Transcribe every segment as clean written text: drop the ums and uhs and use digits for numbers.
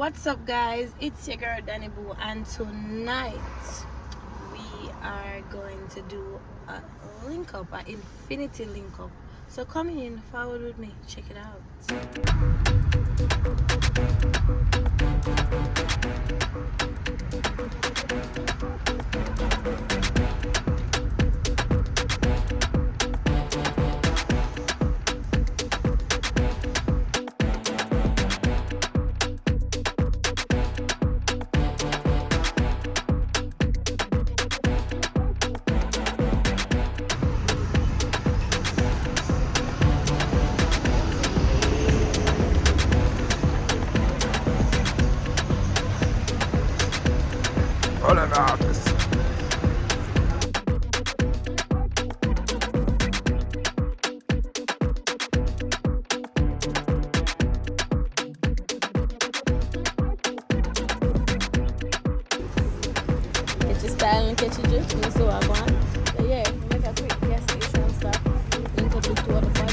What's up, guys? It's your girl Danny Boo, and tonight we are going to do a link up, an infinity link up. So come in, forward with me, check it out. All of the artists. Catch your style and catch your drift, and so I want. So yeah, we make a quick gas station stop. Link up with two of the bad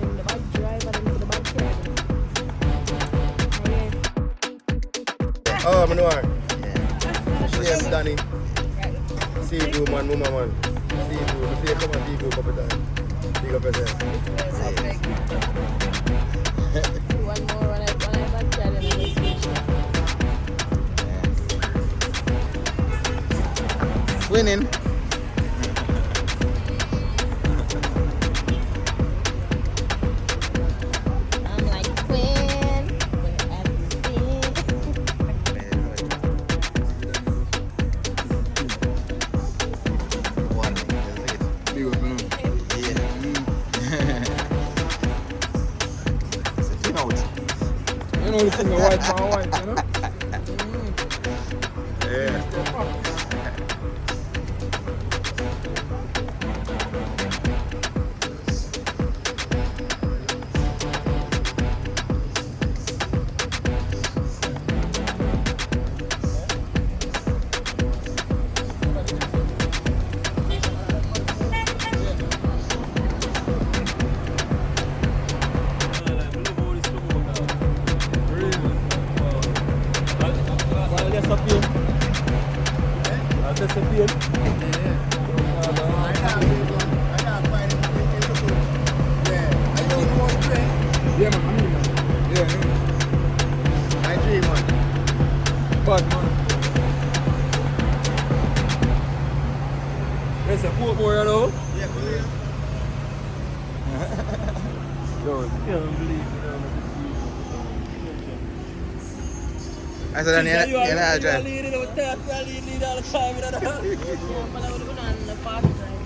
and the bad driver and the bad carrier. Oh, I know her. Yes, Danny. See you, man, mama, man. See you, the face come and see you, couple times. Big up yourself. One more when I bad carrier and the station. Winning. I'm like twin. Where have you been? Big up, man. You know the thing, white man white, you know? Yeah, man. Yeah, I dream, man. bad man. There's a Port Boy, you know? Yeah, cool. Yo, I can't believe I said, you're not drive. But I would have gone on the fast drive.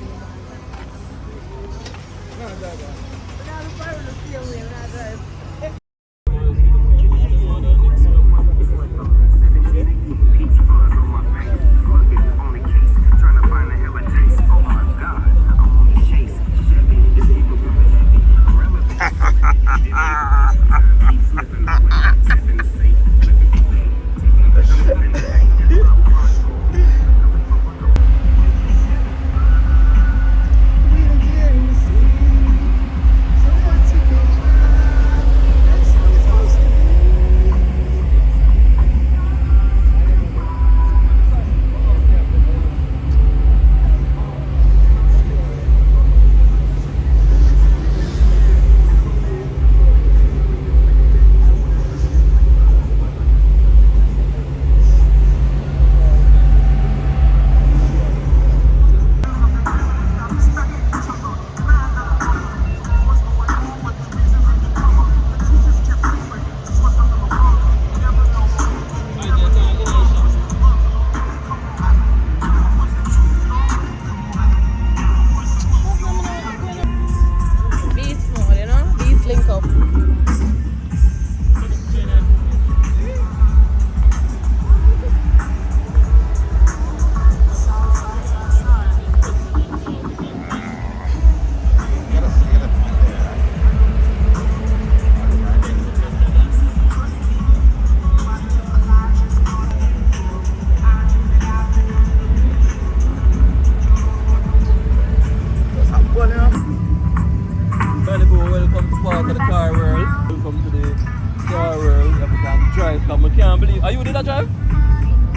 can't believe. Are you did that drive?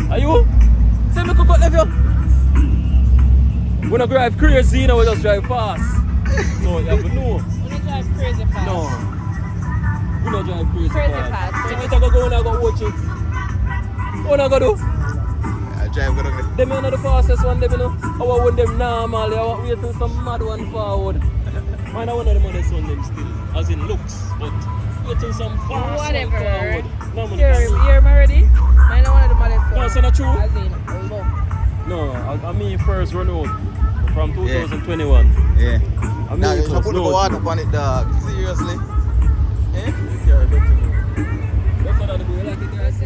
Are you? Say me could go left you. We don't drive crazy, you know, we just drive fast. No, you have to know. We don't drive crazy fast. No. We don't drive crazy, Crazy fast. fast, So crazy we take a go and I go watch it. What I go do? I drive good on Them are not the fastest one, them you know. I want them normal, I want wait till some mad one forward. Mine are one of the maddest one them still, as in looks, but wait till some fast Whatever. one forward. No, man, You're already? I know one of the maddest no, ones. so not true. As in, look. No, I mean first run out from 2021. Yeah. I mean Nah, you first, should put the no, water on it, dog. Seriously? Eh? Yeah, that's what I do. You like it, guys?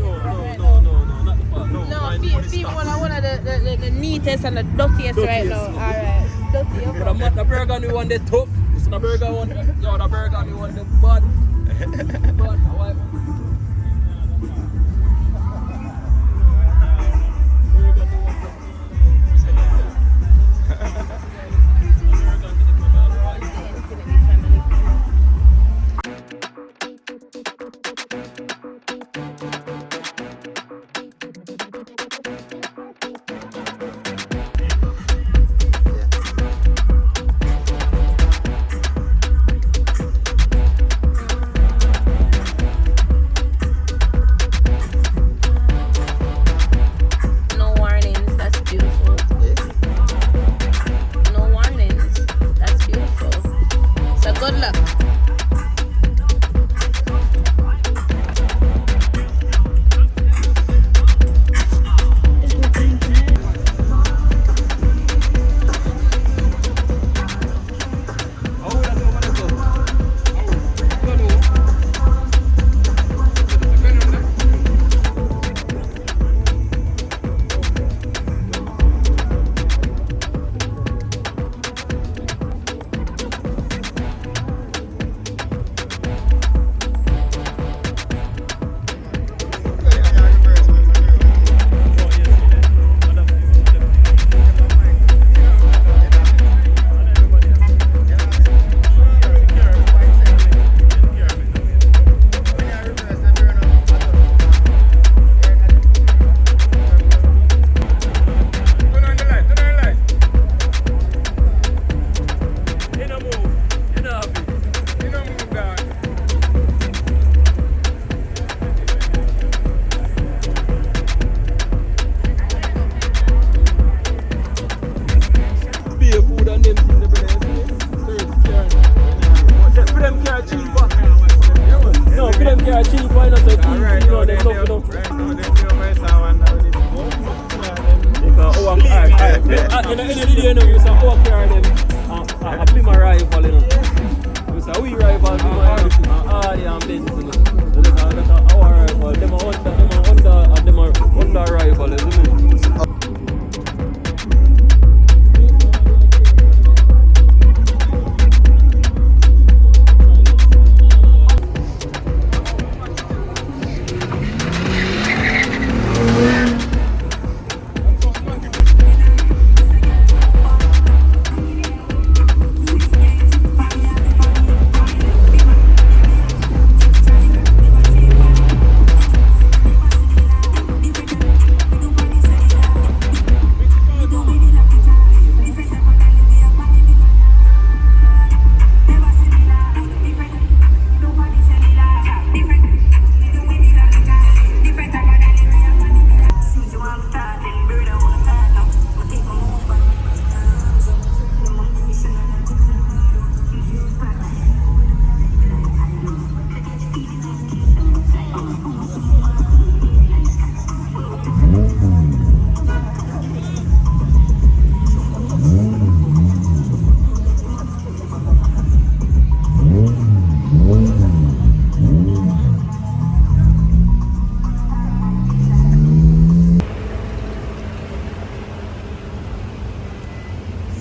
No, not the fast. No, mine is Feel the one of the neatest and the dirtiest right now. Dirtiest. Alright. Dirty. But the burger we want the tough. It's the burger one. Yo, the burger we want the bad. Bad. Why? No warnings. That's beautiful. No warnings. That's beautiful. So good luck.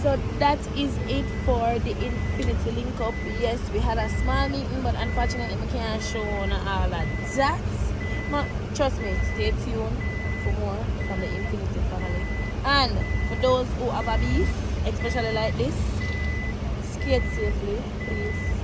So that is it for the Infinity Link Up. Yes, we had a small meeting, but unfortunately we can't show on all of that. But trust me, stay tuned for more from the Infinity family. And for those who have a beef, especially like this, skate safely, please.